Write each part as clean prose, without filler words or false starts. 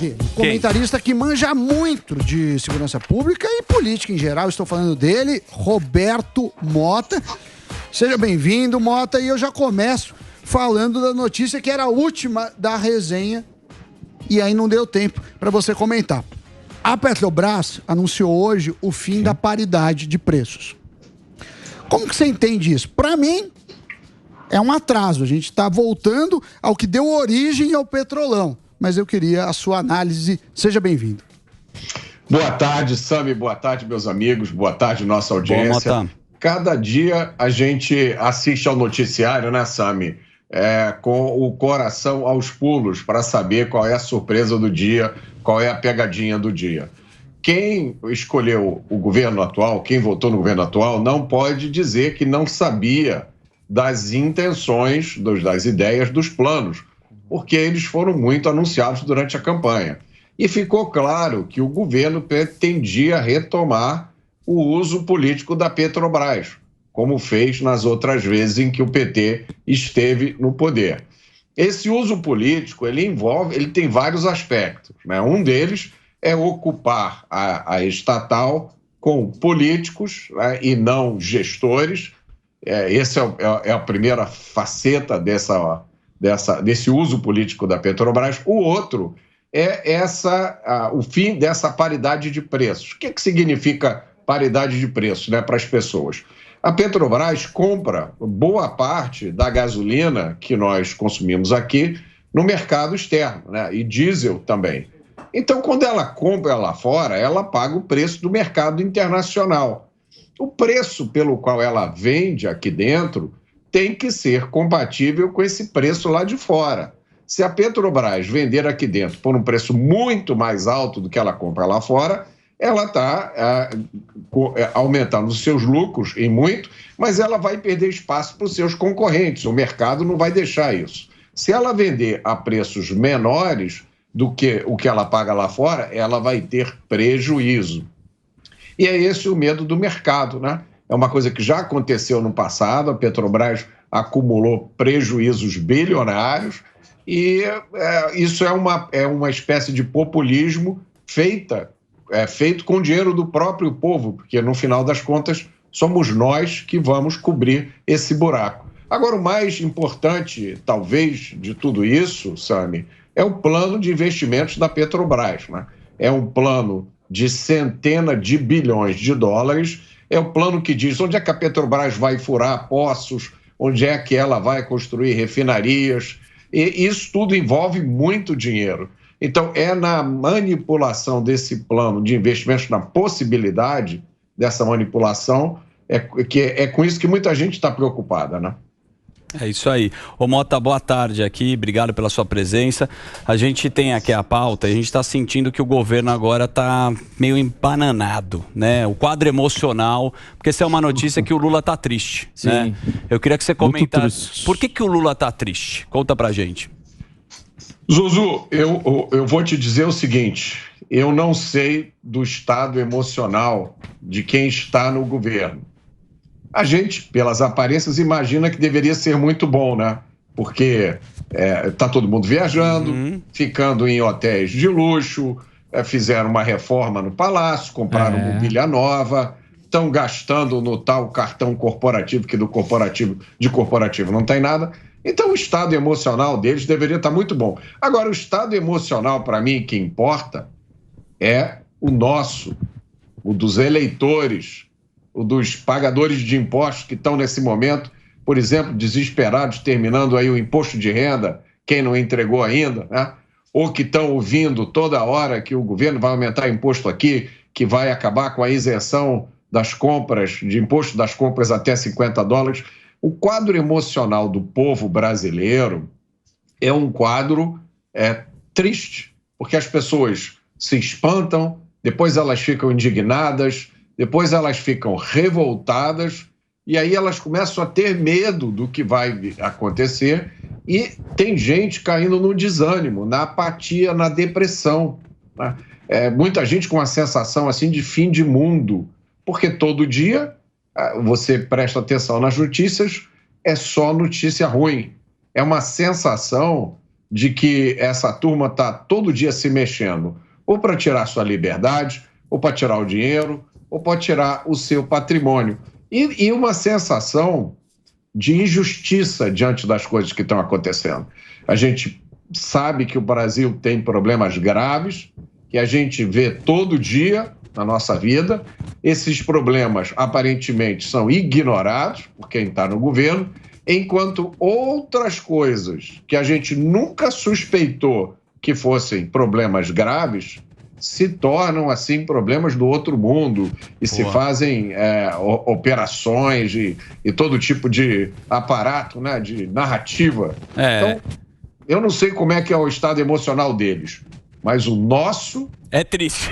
dele. Comentarista que manja muito de segurança pública e política em geral. Estou falando dele, Roberto Mota. Seja bem-vindo, Mota. E eu já começo falando da notícia que era a última da resenha e aí não deu tempo para você comentar. A Petrobras anunciou hoje o fim da paridade de preços. Como que você entende isso? Para mim, é um atraso. A gente está voltando ao que deu origem ao Petrolão. Mas eu queria a sua análise. Seja bem-vindo. Boa tarde, Sami. Boa tarde, meus amigos. Boa tarde, nossa audiência. Boa, cada dia a gente assiste ao noticiário, né, Sami? Com o coração aos pulos para saber qual é a surpresa do dia, qual é a pegadinha do dia. Quem escolheu o governo atual, quem votou no governo atual, não pode dizer que não sabia das intenções, das ideias, dos planos, porque eles foram muito anunciados durante a campanha. E ficou claro que o governo pretendia retomar o uso político da Petrobras, como fez nas outras vezes em que o PT esteve no poder. Esse uso político, ele tem vários aspectos, né? Um deles é ocupar a estatal com políticos, né, e não gestores. Essa é a primeira faceta desse uso político da Petrobras. O outro é o fim dessa paridade de preços. O que significa paridade de preços, né, para as pessoas? A Petrobras compra boa parte da gasolina que nós consumimos aqui no mercado externo, né, e diesel também. Então, quando ela compra lá fora, ela paga o preço do mercado internacional. O preço pelo qual ela vende aqui dentro tem que ser compatível com esse preço lá de fora. Se a Petrobras vender aqui dentro por um preço muito mais alto do que ela compra lá fora, ela está aumentando os seus lucros em muito, mas ela vai perder espaço para os seus concorrentes. O mercado não vai deixar isso. Se ela vender a preços menores do que o que ela paga lá fora, ela vai ter prejuízo. E é esse o medo do mercado, né? É uma coisa que já aconteceu no passado, a Petrobras acumulou prejuízos bilionários e isso é uma espécie de populismo feito com o dinheiro do próprio povo, porque no final das contas somos nós que vamos cobrir esse buraco. Agora, o mais importante, talvez, de tudo isso, Sami, é o plano de investimentos da Petrobras, né? É um plano de centenas de bilhões de dólares, é o plano que diz onde é que a Petrobras vai furar poços, onde é que ela vai construir refinarias, e isso tudo envolve muito dinheiro. Então, é na manipulação desse plano de investimentos, na possibilidade dessa manipulação, é com isso que muita gente está preocupada, né? É isso aí. Ô Mota, boa tarde aqui, obrigado pela sua presença. A gente tem aqui a pauta e a gente está sentindo que o governo agora está meio embananado, né? O quadro emocional, porque essa é uma notícia que o Lula está triste, sim, né? Eu queria que você comentasse, por que o Lula está triste? Conta pra gente. Zuzu, eu vou te dizer o seguinte, eu não sei do estado emocional de quem está no governo. A gente, pelas aparências, imagina que deveria ser muito bom, né? Porque tá todo mundo viajando, ficando em hotéis de luxo, fizeram uma reforma no palácio, compraram mobília nova, estão gastando no tal cartão corporativo, que de corporativo não tem nada. Então o estado emocional deles deveria estar muito bom. Agora, o estado emocional, para mim, que importa, é o nosso, o dos eleitores, o dos pagadores de impostos que estão nesse momento, por exemplo, desesperados, terminando aí o imposto de renda, quem não entregou ainda, né? Ou que estão ouvindo toda hora que o governo vai aumentar imposto aqui, que vai acabar com a isenção das compras, de imposto das compras até $50. O quadro emocional do povo brasileiro é um quadro triste, porque as pessoas se espantam, depois elas ficam indignadas, depois elas ficam revoltadas e aí elas começam a ter medo do que vai acontecer e tem gente caindo no desânimo, na apatia, na depressão, né? Muita gente com uma sensação assim de fim de mundo, porque todo dia você presta atenção nas notícias, é só notícia ruim. É uma sensação de que essa turma está todo dia se mexendo, ou para tirar sua liberdade, ou para tirar o dinheiro, ou para tirar o seu patrimônio. E uma sensação de injustiça diante das coisas que estão acontecendo. A gente sabe que o Brasil tem problemas graves, que a gente vê todo dia na nossa vida. Esses problemas, aparentemente, são ignorados por quem está no governo, enquanto outras coisas que a gente nunca suspeitou que fossem problemas graves se tornam, assim, problemas do outro mundo e se fazem operações e todo tipo de aparato, né, de narrativa. Então, eu não sei como é que é o estado emocional deles, mas o nosso... É triste.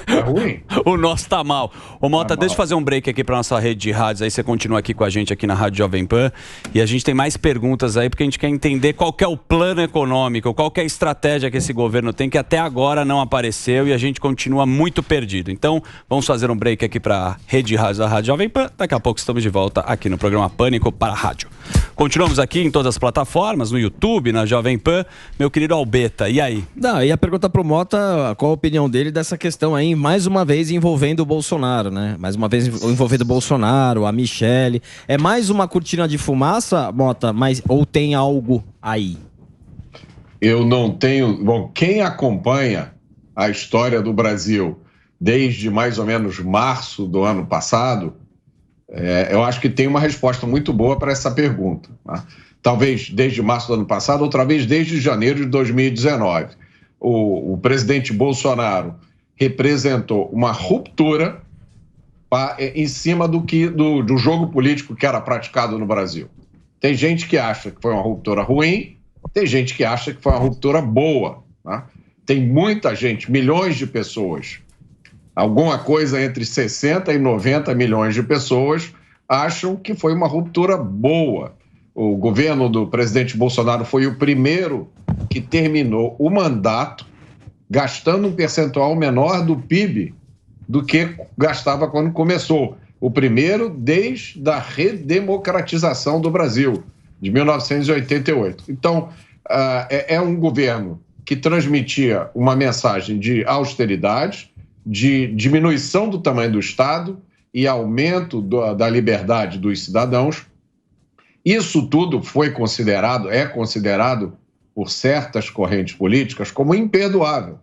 É ruim. O nosso tá mal. Ô, Mota, deixa eu fazer um break aqui para nossa rede de rádios, aí você continua aqui com a gente aqui na Rádio Jovem Pan, e a gente tem mais perguntas aí, porque a gente quer entender qual que é o plano econômico, qual que é a estratégia que esse governo tem, que até agora não apareceu e a gente continua muito perdido. Então, vamos fazer um break aqui para a rede de rádios da Rádio Jovem Pan. Daqui a pouco estamos de volta aqui no programa Pânico para a Rádio. Continuamos aqui em todas as plataformas, no YouTube, na Jovem Pan. Meu querido Albeta, e aí? Não, ia perguntar pro Mota qual a opinião dele dessa questão aí, mais uma vez envolvendo o Bolsonaro, né? Mais uma vez envolvendo o Bolsonaro, a Michele. É mais uma cortina de fumaça, Mota, ou tem algo aí? Eu não tenho... Bom, quem acompanha a história do Brasil desde mais ou menos março do ano passado, eu acho que tem uma resposta muito boa para essa pergunta, né? Talvez desde março do ano passado, outra vez desde janeiro de 2019. O presidente Bolsonaro representou uma ruptura em cima do jogo político que era praticado no Brasil. Tem gente que acha que foi uma ruptura ruim, tem gente que acha que foi uma ruptura boa, né? Tem muita gente, milhões de pessoas, alguma coisa entre 60 e 90 milhões de pessoas acham que foi uma ruptura boa. O governo do presidente Bolsonaro foi o primeiro que terminou o mandato gastando um percentual menor do PIB do que gastava quando começou. O primeiro desde a redemocratização do Brasil, de 1988. Então, é um governo que transmitia uma mensagem de austeridade, de diminuição do tamanho do Estado e aumento da liberdade dos cidadãos. Isso tudo é considerado por certas correntes políticas como imperdoável.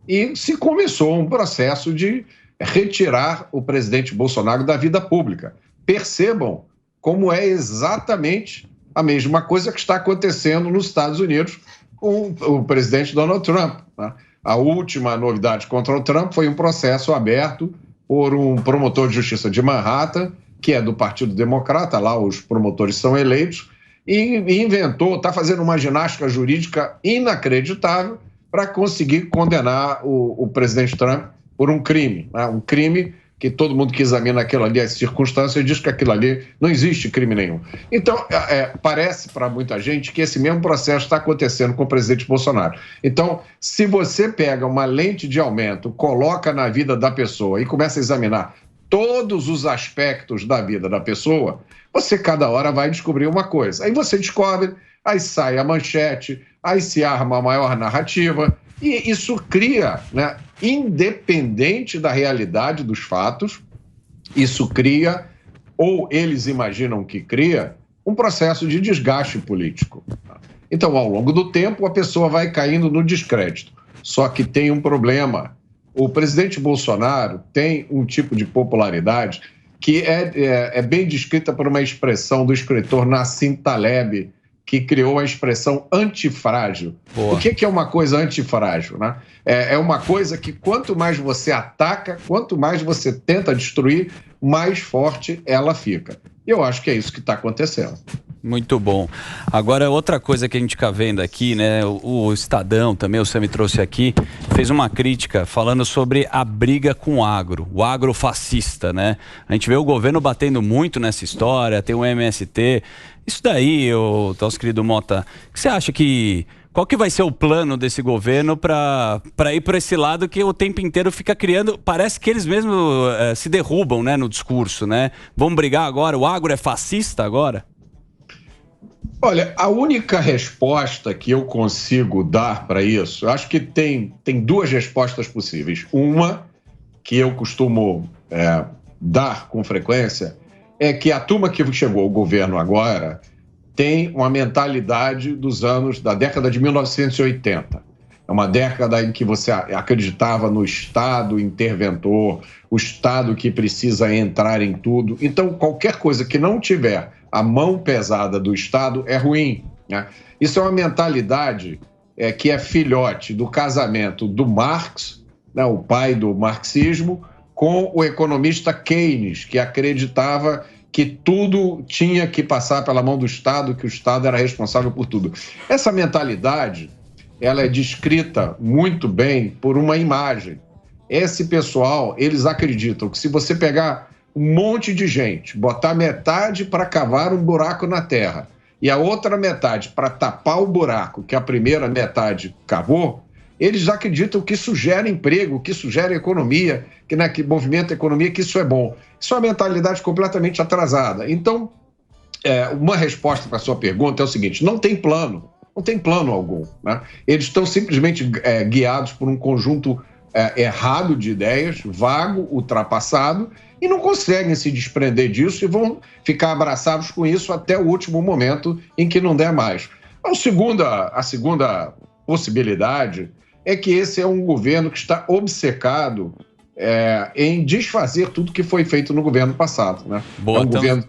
E se começou um processo de retirar o presidente Bolsonaro da vida pública. Percebam como é exatamente a mesma coisa que está acontecendo nos Estados Unidos com o presidente Donald Trump, né? A última novidade contra o Trump foi um processo aberto por um promotor de justiça de Manhattan, que é do Partido Democrata, lá os promotores são eleitos, e está fazendo uma ginástica jurídica inacreditável para conseguir condenar o presidente Trump por um crime, né? Um crime que todo mundo que examina aquilo ali, as circunstâncias, diz que aquilo ali não existe crime nenhum. Então, parece para muita gente que esse mesmo processo está acontecendo com o presidente Bolsonaro. Então, se você pega uma lente de aumento, coloca na vida da pessoa e começa a examinar todos os aspectos da vida da pessoa, você cada hora vai descobrir uma coisa. Aí você descobre, aí sai a manchete, aí se arma a maior narrativa, e isso cria, né, independente da realidade dos fatos, isso cria, ou eles imaginam que cria, um processo de desgaste político. Então, ao longo do tempo, a pessoa vai caindo no descrédito. Só que tem um problema. O presidente Bolsonaro tem um tipo de popularidade que é bem descrita por uma expressão do escritor Nassim Taleb, que criou a expressão antifrágil. Boa. O que é uma coisa antifrágil, né? É uma coisa que quanto mais você ataca, quanto mais você tenta destruir, mais forte ela fica. E eu acho que é isso que está acontecendo. Muito bom. Agora, outra coisa que a gente fica vendo aqui, né? O Estadão também, o Sam me trouxe aqui, fez uma crítica falando sobre a briga com o agrofascista, né? A gente vê o governo batendo muito nessa história, tem o MST. Isso daí, nosso querido Mota, o que você acha que... Qual que vai ser o plano desse governo para ir por esse lado que o tempo inteiro fica criando... Parece que eles mesmos se derrubam, né, no discurso, né? Vamos brigar agora? O agro é fascista agora? Olha, a única resposta que eu consigo dar para isso, eu acho que tem duas respostas possíveis. Uma, que eu costumo dar com frequência, é que a turma que chegou ao governo agora tem uma mentalidade da década de 1980. É uma década em que você acreditava no Estado interventor, o Estado que precisa entrar em tudo. Então, qualquer coisa que não tiver a mão pesada do Estado é ruim, né? Isso é uma mentalidade que é filhote do casamento do Marx, né, o pai do marxismo, com o economista Keynes, que acreditava que tudo tinha que passar pela mão do Estado, que o Estado era responsável por tudo. Essa mentalidade, ela é descrita muito bem por uma imagem. Esse pessoal, eles acreditam que se você pegar um monte de gente, botar metade para cavar um buraco na terra e a outra metade para tapar o buraco que a primeira metade cavou, eles acreditam que isso gera emprego, que isso gera economia, que movimenta a economia, que isso é bom. Isso é uma mentalidade completamente atrasada. Então, uma resposta para a sua pergunta é o seguinte: não tem plano algum, né? Eles estão simplesmente guiados por um conjunto errado de ideias, vago, ultrapassado, e não conseguem se desprender disso e vão ficar abraçados com isso até o último momento em que não der mais. A segunda possibilidade é que esse é um governo que está obcecado em desfazer tudo que foi feito no governo passado, né? Boa, é um governo...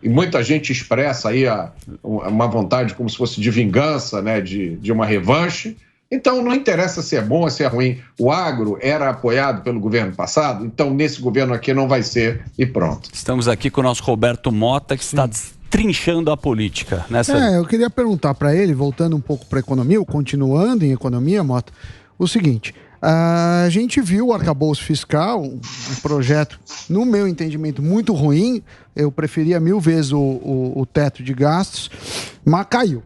E muita gente expressa aí uma vontade como se fosse de vingança, né, de uma revanche. Então, não interessa se é bom ou se é ruim. O agro era apoiado pelo governo passado, então nesse governo aqui não vai ser e pronto. Estamos aqui com o nosso Roberto Mota, que está trinchando a política. Eu queria perguntar para ele, voltando um pouco para a economia, ou continuando em economia, Mota, o seguinte: a gente viu o arcabouço fiscal, um projeto, no meu entendimento, muito ruim. Eu preferia 1000 vezes o teto de gastos, mas caiu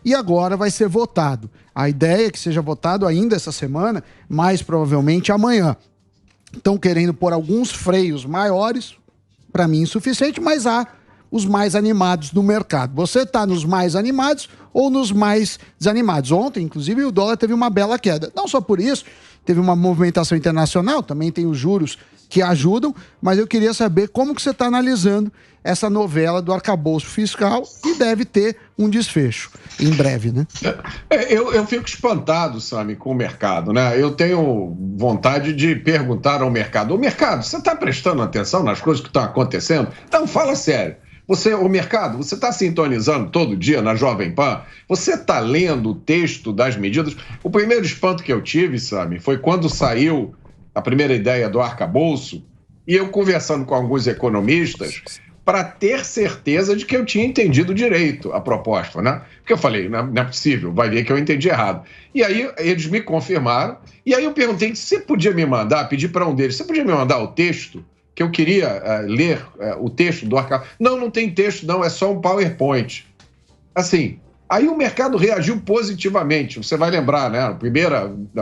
e agora vai ser votado. A ideia é que seja votado ainda essa semana, mais provavelmente amanhã. Estão querendo pôr alguns freios maiores, para mim insuficiente, mas há os mais animados do mercado. Você está nos mais animados ou nos mais desanimados? Ontem, inclusive, o dólar teve uma bela queda. Não só por isso, teve uma movimentação internacional, também tem os juros que ajudam, mas eu queria saber como que você está analisando essa novela do arcabouço fiscal, que deve ter um desfecho em breve, né? Eu fico espantado, Sami, com o mercado, né? Eu tenho vontade de perguntar ao mercado: mercado, você está prestando atenção nas coisas que estão acontecendo? Então, fala sério. O mercado, você está sintonizando todo dia na Jovem Pan? Você está lendo o texto das medidas? O primeiro espanto que eu tive, Sami, foi quando saiu a primeira ideia do arcabouço, e eu conversando com alguns economistas para ter certeza de que eu tinha entendido direito a proposta, né? Porque eu falei, não é possível, vai ver que eu entendi errado. E aí eles me confirmaram, e aí eu perguntei se você podia me mandar, pedi para um deles, você podia me mandar o texto, que eu queria ler o texto do arcabouço. Não tem texto não, é só um PowerPoint. Assim, aí o mercado reagiu positivamente, você vai lembrar, né? O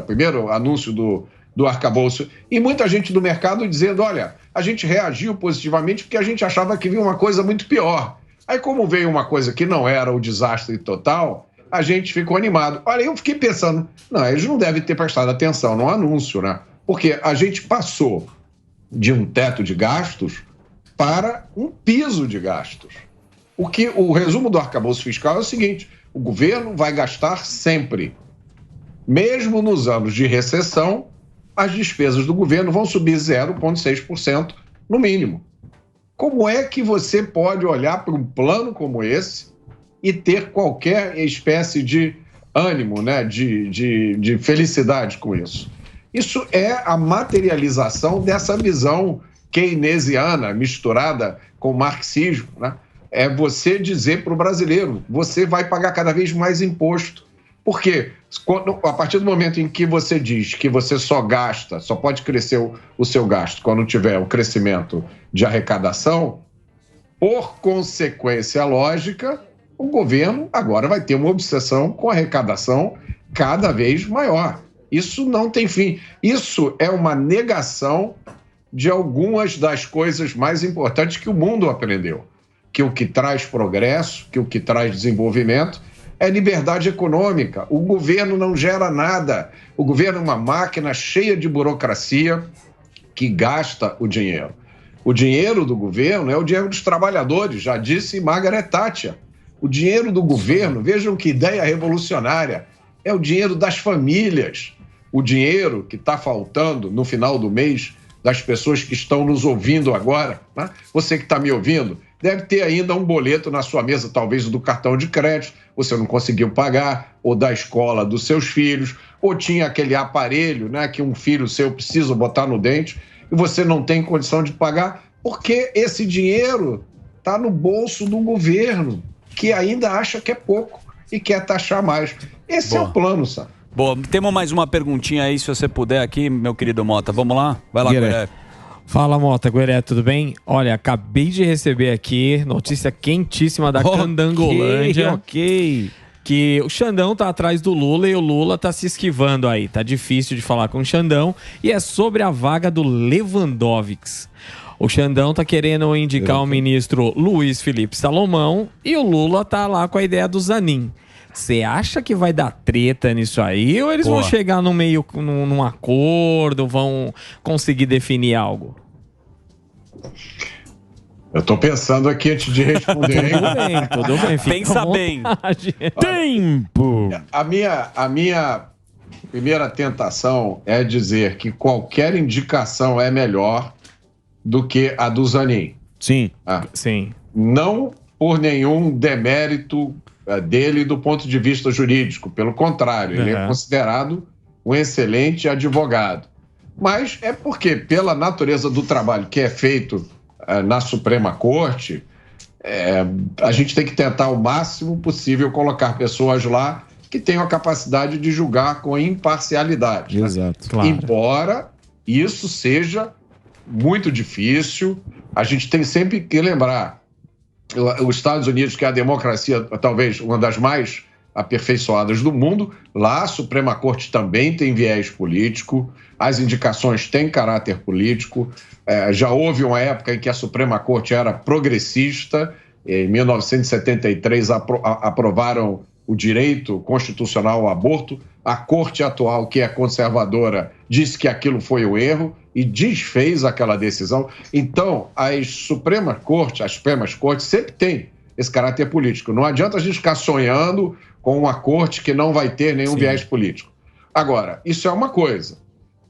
primeiro anúncio do arcabouço, e muita gente do mercado dizendo: olha, a gente reagiu positivamente porque a gente achava que vinha uma coisa muito pior. Aí, como veio uma coisa que não era o desastre total, a gente ficou animado. Olha, eu fiquei pensando, não, eles não devem ter prestado atenção no anúncio, né? Porque a gente passou de um teto de gastos para um piso de gastos. O resumo do arcabouço fiscal é o seguinte: o governo vai gastar sempre. Mesmo nos anos de recessão, as despesas do governo vão subir 0,6% no mínimo. Como é que você pode olhar para um plano como esse e ter qualquer espécie de ânimo, né, de felicidade com isso? Isso é a materialização dessa visão keynesiana misturada com marxismo, né? É você dizer para o brasileiro: você vai pagar cada vez mais imposto. Porque a partir do momento em que você diz que você só pode crescer o seu gasto quando tiver o crescimento de arrecadação, por consequência lógica, o governo agora vai ter uma obsessão com a arrecadação cada vez maior. Isso não tem fim. Isso é uma negação de algumas das coisas mais importantes que o mundo aprendeu. que o que traz progresso, que o que traz desenvolvimento é liberdade econômica. O governo não gera nada. O governo é uma máquina cheia de burocracia que gasta o dinheiro. O dinheiro do governo é o dinheiro dos trabalhadores, já disse Margaret Thatcher. O dinheiro do governo, vejam que ideia revolucionária, é o dinheiro das famílias. O dinheiro que está faltando no final do mês das pessoas que estão nos ouvindo agora, né? Você que está me ouvindo, deve ter ainda um boleto na sua mesa, talvez do cartão de crédito, você não conseguiu pagar, ou da escola dos seus filhos, ou tinha aquele aparelho, né, que um filho seu precisa botar no dente, e você não tem condição de pagar, porque esse dinheiro está no bolso do governo, que ainda acha que é pouco e quer taxar mais. Esse é o plano, sabe? Boa, temos mais uma perguntinha aí, se você puder aqui, meu querido Mota. Vamos lá? Vai lá, Gueré. Fala, Mota. Gueré, tudo bem? Olha, acabei de receber aqui notícia quentíssima da Candangolândia. Ok. Que o Xandão tá atrás do Lula e o Lula tá se esquivando aí. Tá difícil de falar com o Xandão. E é sobre a vaga do Lewandowski. O Xandão tá querendo indicar o ministro Luiz Felipe Salomão e o Lula tá lá com a ideia do Zanin. Você acha que vai dar treta nisso aí? Ou eles vão chegar no meio, num acordo, vão conseguir definir algo? Eu tô pensando aqui antes de responder. Tudo bem. Pensa bem. Tempo! A minha primeira tentação é dizer que qualquer indicação é melhor do que a do Zanin. Sim, sim. Não por nenhum demérito dele do ponto de vista jurídico. Pelo contrário, ele é considerado um excelente advogado. Mas é porque, pela natureza do trabalho que é feito na Suprema Corte, a gente tem que tentar o máximo possível colocar pessoas lá que tenham a capacidade de julgar com imparcialidade. Exato. Né? Claro. Embora isso seja muito difícil, a gente tem sempre que lembrar os Estados Unidos, que é a democracia talvez uma das mais aperfeiçoadas do mundo, lá a Suprema Corte também tem viés político, as indicações têm caráter político, já houve uma época em que a Suprema Corte era progressista, em 1973 aprovaram o direito constitucional ao aborto, a Corte atual, que é conservadora, disse que aquilo foi o erro e desfez aquela decisão. Então, as Supremas Cortes sempre têm esse caráter político. Não adianta a gente ficar sonhando com uma corte que não vai ter nenhum viés político. Agora, isso é uma coisa.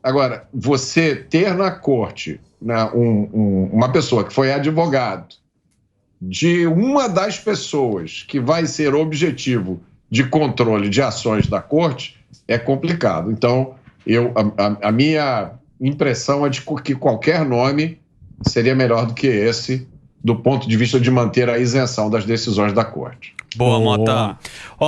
Agora, você ter na corte, né, uma pessoa que foi advogado de uma das pessoas que vai ser objetivo de controle de ações da corte é complicado. Então, a minha impressão é de que qualquer nome seria melhor do que esse, do ponto de vista de manter a isenção das decisões da corte. Boa, Mota.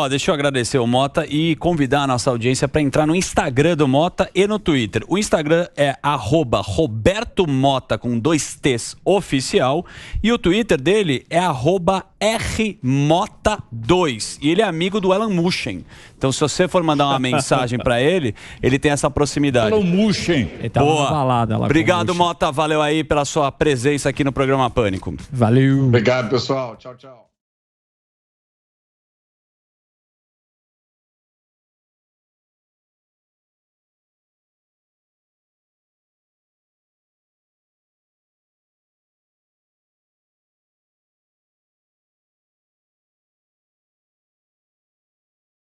Deixa eu agradecer o Mota e convidar a nossa audiência para entrar no Instagram do Mota e no Twitter. O Instagram é @RobertoMota com 2 T's oficial e o Twitter dele é @RMota2 e ele é amigo do Alan Mushen. Então, se você for mandar uma mensagem para ele, ele tem essa proximidade. Alan Mushen. Ele tá numa balada lá. Obrigado, Mota. Valeu aí pela sua presença aqui no programa Pânico. Valeu. Obrigado, pessoal. Tchau, tchau.